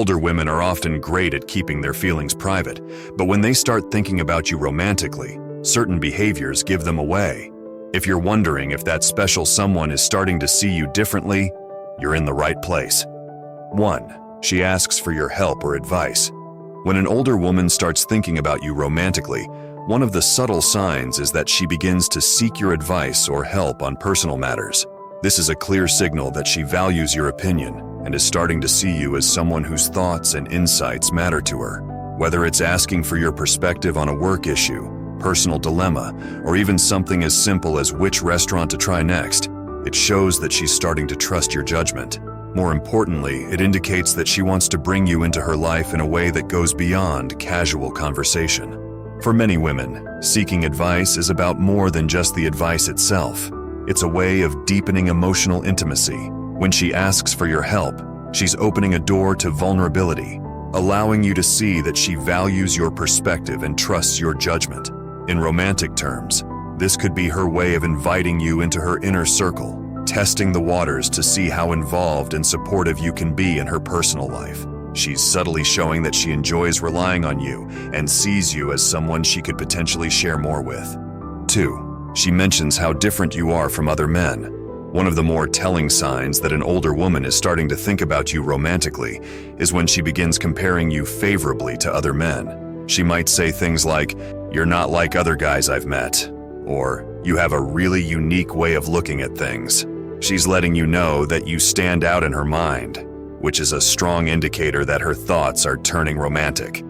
Older women are often great at keeping their feelings private, but when they start thinking about you romantically, certain behaviors give them away. If you're wondering if that special someone is starting to see you differently, you're in the right place. 1. She asks for your help or advice. When an older woman starts thinking about you romantically, one of the subtle signs is that she begins to seek your advice or help on personal matters. This is a clear signal that she values your opinion and is starting to see you as someone whose thoughts and insights matter to her. Whether it's asking for your perspective on a work issue, personal dilemma, or even something as simple as which restaurant to try next, it shows that she's starting to trust your judgment. More importantly, it indicates that she wants to bring you into her life in a way that goes beyond casual conversation. For many women, seeking advice is about more than just the advice itself. It's a way of deepening emotional intimacy. When she asks for your help, she's opening a door to vulnerability, allowing you to see that she values your perspective and trusts your judgment. In romantic terms, this could be her way of inviting you into her inner circle, testing the waters to see how involved and supportive you can be in her personal life. She's subtly showing that she enjoys relying on you and sees you as someone she could potentially share more with. 2. She mentions how different you are from other men. One of the more telling signs that an older woman is starting to think about you romantically is when she begins comparing you favorably to other men. She might say things like, "You're not like other guys I've met," or "You have a really unique way of looking at things." She's letting you know that you stand out in her mind, which is a strong indicator that her thoughts are turning romantic.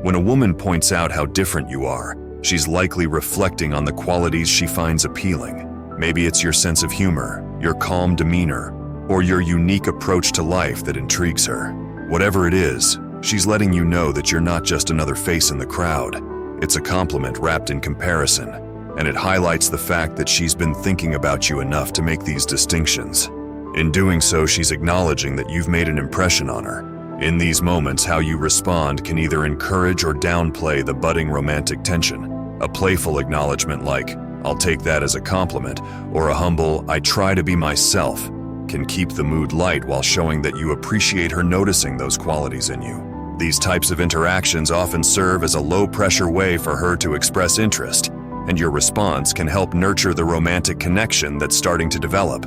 When a woman points out how different you are, she's likely reflecting on the qualities she finds appealing. Maybe it's your sense of humor, your calm demeanor, or your unique approach to life that intrigues her. Whatever it is, she's letting you know that you're not just another face in the crowd. It's a compliment wrapped in comparison, and it highlights the fact that she's been thinking about you enough to make these distinctions. In doing so, she's acknowledging that you've made an impression on her. In these moments, how you respond can either encourage or downplay the budding romantic tension. A playful acknowledgement like, "I'll take that as a compliment," or a humble, "I try to be myself," can keep the mood light while showing that you appreciate her noticing those qualities in you. These types of interactions often serve as a low-pressure way for her to express interest, and your response can help nurture the romantic connection that's starting to develop.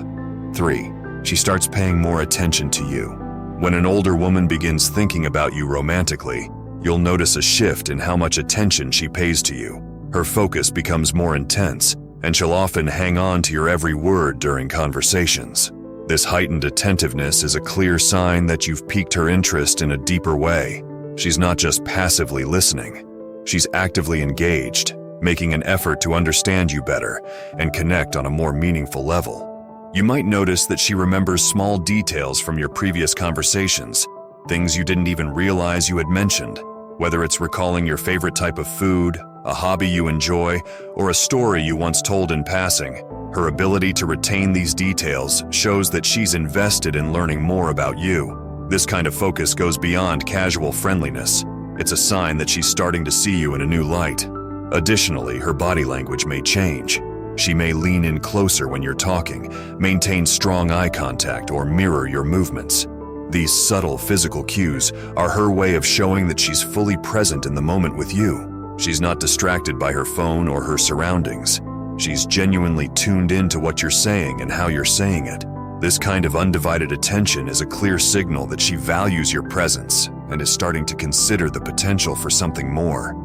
3. She starts paying more attention to you. When an older woman begins thinking about you romantically, you'll notice a shift in how much attention she pays to you. Her focus becomes more intense, and she'll often hang on to your every word during conversations. This heightened attentiveness is a clear sign that you've piqued her interest in a deeper way. She's not just passively listening, she's actively engaged, making an effort to understand you better and connect on a more meaningful level. You might notice that she remembers small details from your previous conversations, things you didn't even realize you had mentioned, whether it's recalling your favorite type of food, a hobby you enjoy, or a story you once told in passing. Her ability to retain these details shows that she's invested in learning more about you. This kind of focus goes beyond casual friendliness. It's a sign that she's starting to see you in a new light. Additionally, her body language may change. She may lean in closer when you're talking, maintain strong eye contact, or mirror your movements. These subtle physical cues are her way of showing that she's fully present in the moment with you. She's not distracted by her phone or her surroundings. She's genuinely tuned into what you're saying and how you're saying it. This kind of undivided attention is a clear signal that she values your presence and is starting to consider the potential for something more.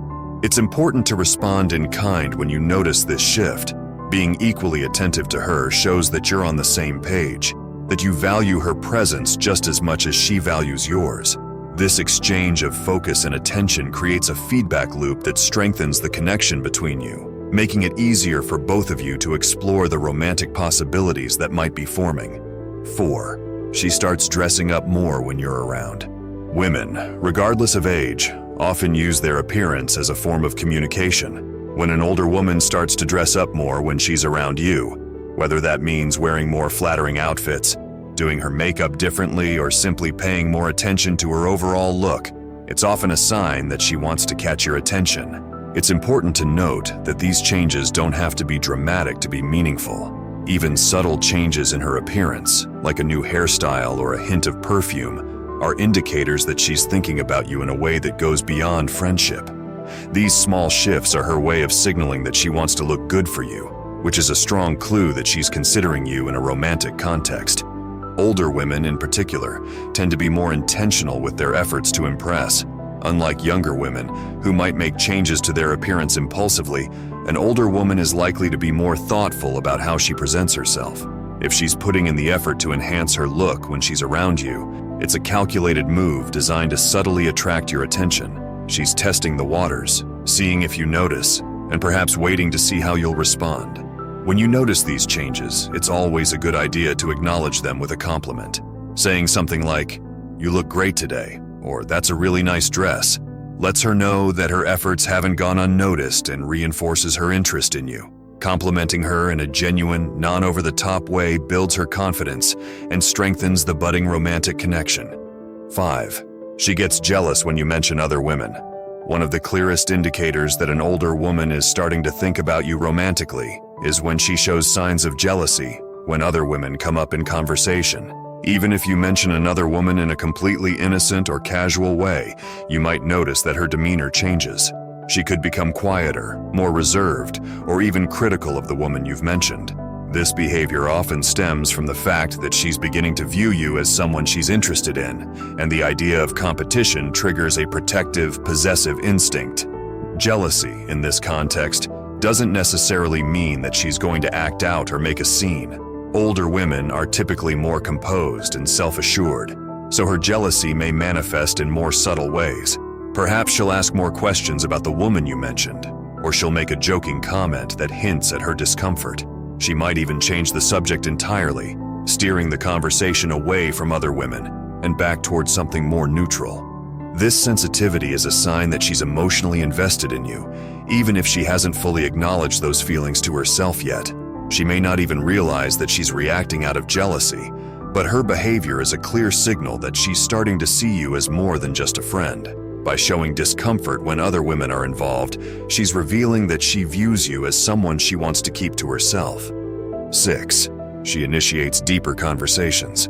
It's important to respond in kind when you notice this shift. Being equally attentive to her shows that you're on the same page, that you value her presence just as much as she values yours. This exchange of focus and attention creates a feedback loop that strengthens the connection between you, making it easier for both of you to explore the romantic possibilities that might be forming. 4. She starts dressing up more when you're around. Women, regardless of age, often use their appearance as a form of communication. When an older woman starts to dress up more when she's around you, whether that means wearing more flattering outfits, doing her makeup differently, or simply paying more attention to her overall look, it's often a sign that she wants to catch your attention. It's important to note that these changes don't have to be dramatic to be meaningful. Even subtle changes in her appearance, like a new hairstyle or a hint of perfume, are indicators that she's thinking about you in a way that goes beyond friendship. These small shifts are her way of signaling that she wants to look good for you, which is a strong clue that she's considering you in a romantic context. Older women, in particular, tend to be more intentional with their efforts to impress. Unlike younger women, who might make changes to their appearance impulsively, an older woman is likely to be more thoughtful about how she presents herself. If she's putting in the effort to enhance her look when she's around you, it's a calculated move designed to subtly attract your attention. She's testing the waters, seeing if you notice, and perhaps waiting to see how you'll respond. When you notice these changes, it's always a good idea to acknowledge them with a compliment. Saying something like, "You look great today," or "That's a really nice dress," lets her know that her efforts haven't gone unnoticed and reinforces her interest in you. Complimenting her in a genuine, non-over-the-top way builds her confidence and strengthens the budding romantic connection. 5. She gets jealous when you mention other women. One of the clearest indicators that an older woman is starting to think about you romantically is when she shows signs of jealousy when other women come up in conversation. Even if you mention another woman in a completely innocent or casual way, you might notice that her demeanor changes. She could become quieter, more reserved, or even critical of the woman you've mentioned. This behavior often stems from the fact that she's beginning to view you as someone she's interested in, and the idea of competition triggers a protective, possessive instinct. Jealousy, in this context, doesn't necessarily mean that she's going to act out or make a scene. Older women are typically more composed and self-assured, so her jealousy may manifest in more subtle ways. Perhaps she'll ask more questions about the woman you mentioned, or she'll make a joking comment that hints at her discomfort. She might even change the subject entirely, steering the conversation away from other women and back towards something more neutral. This sensitivity is a sign that she's emotionally invested in you, even if she hasn't fully acknowledged those feelings to herself yet. She may not even realize that she's reacting out of jealousy, but her behavior is a clear signal that she's starting to see you as more than just a friend. By showing discomfort when other women are involved, she's revealing that she views you as someone she wants to keep to herself. 6. She initiates deeper conversations.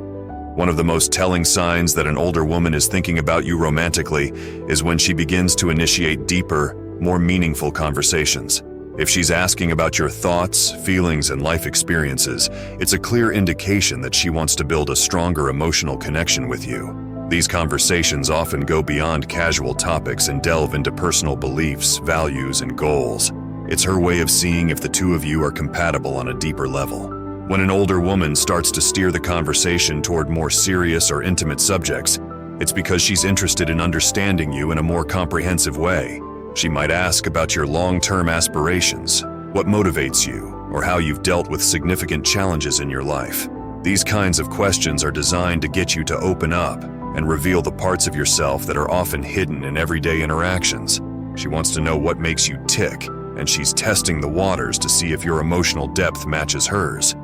One of the most telling signs that an older woman is thinking about you romantically is when she begins to initiate deeper, more meaningful conversations. If she's asking about your thoughts, feelings, and life experiences, it's a clear indication that she wants to build a stronger emotional connection with you. These conversations often go beyond casual topics and delve into personal beliefs, values, and goals. It's her way of seeing if the two of you are compatible on a deeper level. When an older woman starts to steer the conversation toward more serious or intimate subjects, it's because she's interested in understanding you in a more comprehensive way. She might ask about your long-term aspirations, what motivates you, or how you've dealt with significant challenges in your life. These kinds of questions are designed to get you to open up and reveal the parts of yourself that are often hidden in everyday interactions. She wants to know what makes you tick, and she's testing the waters to see if your emotional depth matches hers.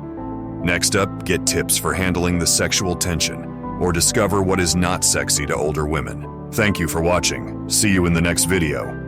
Next up, get tips for handling the sexual tension, or discover what is not sexy to older women. Thank you for watching. See you in the next video.